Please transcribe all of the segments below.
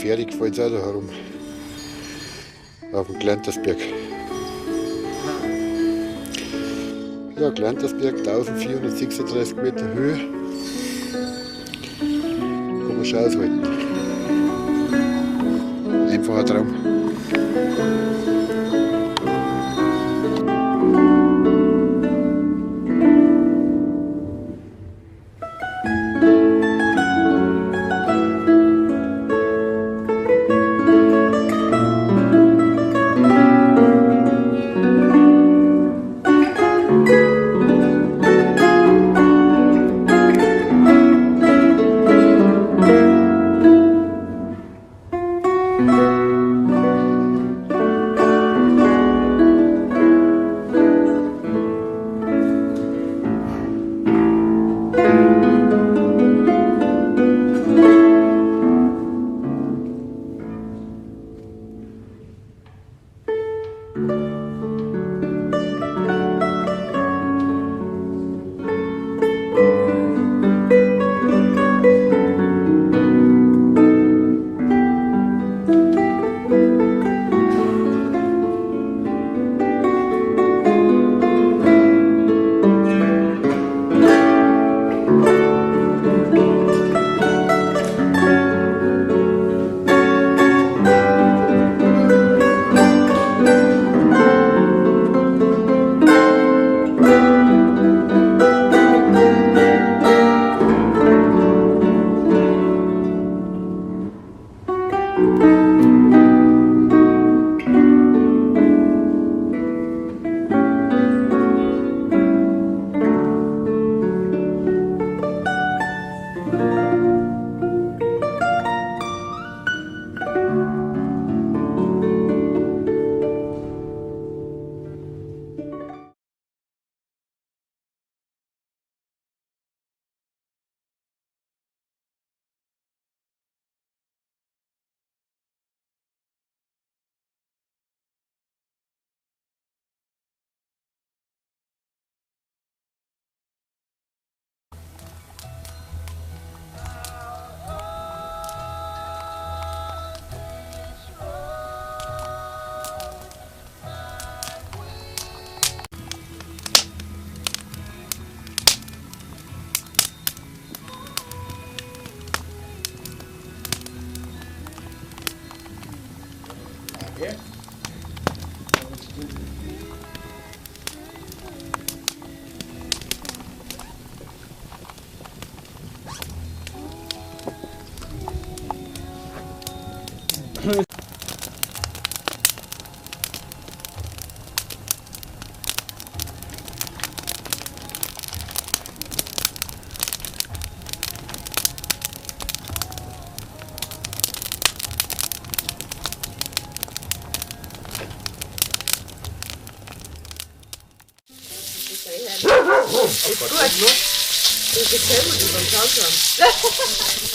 Fertig gefällt es auch da herum. Auf dem Glantersberg. Ja, Glantersberg, 1436 Meter Höhe. Kann man schon aushalten. Einfacher Traum.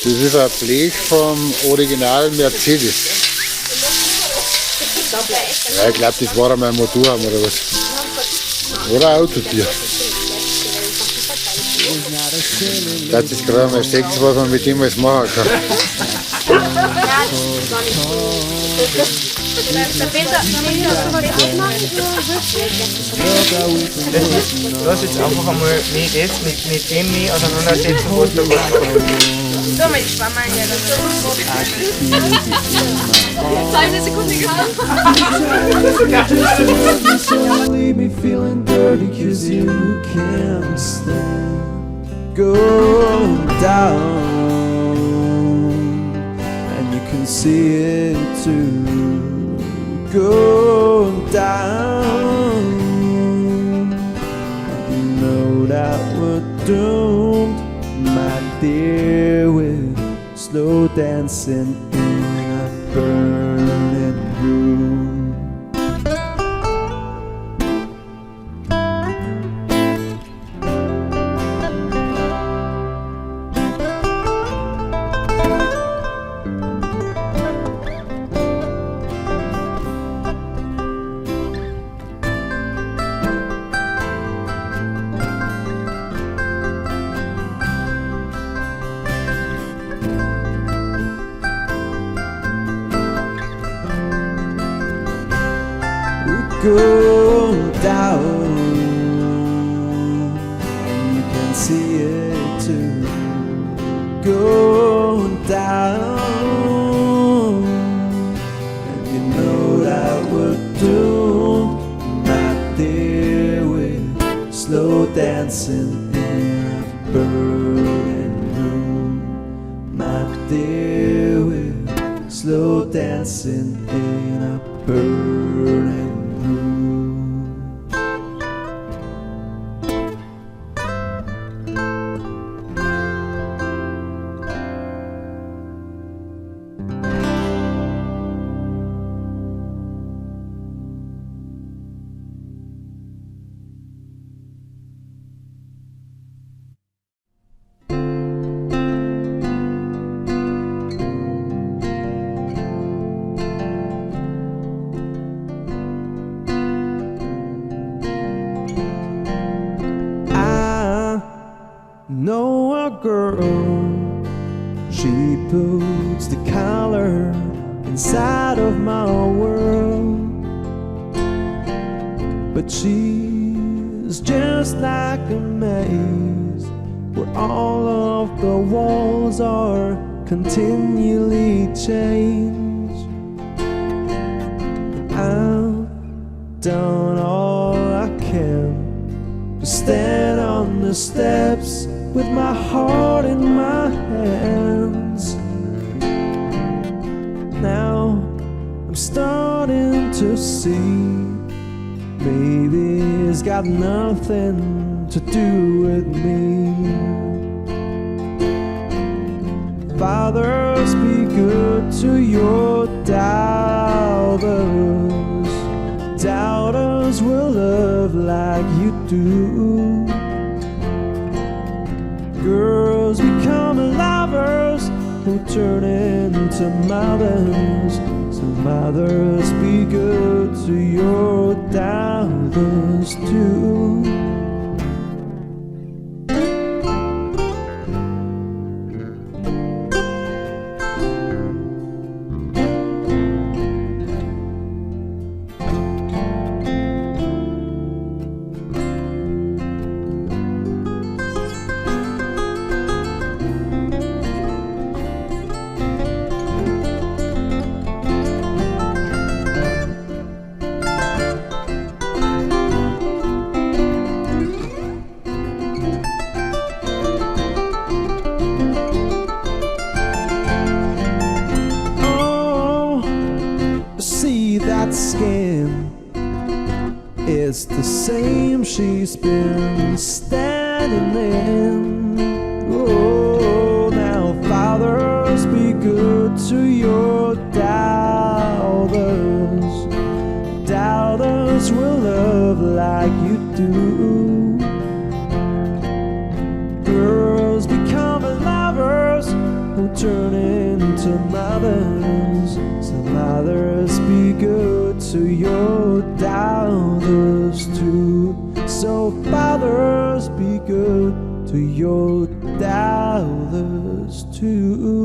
Das ist ein Blech vom Original Mercedes. Ja, ich glaube, das war einmal ein Motorraum oder was. Oder ein Autotier. Das ist gerade mal 6, was man mit dem alles machen kann. Lass jetzt einfach einmal nicht jetzt mit dem nicht auseinandersetzen, was da gerade mal die Schwamm eingeladen. Eine Sekunde Don't leave me feeling dirty, 'cause you can't stand going down, and you can see it too. Going down, and you know that we're doomed, my dear, with slow dancing in a burning room. Go down, and you can see it too. Go down, and you know that we're doomed, my dear, with slow dancing in a burning room, my dear, with slow dancing in a burning room. Know a girl, she puts the color inside of my world, but she's just like a maze where all of the walls are continually changed. I've done all I can to stand on the steps with my heart in my hands. Now I'm starting to see maybe it's got nothing to do with me. Fathers, be good to your doubters. Doubters will love like you do. Girls become lovers who turn into mothers. So mothers, be good to your doubters too. Skin is the same she's been standing in. Oh, now fathers, be good to your doubters. Doubters will love like you do. Girls become lovers who turn into mothers. So mothers, be good to your doubters too. So fathers, be good to your doubters too.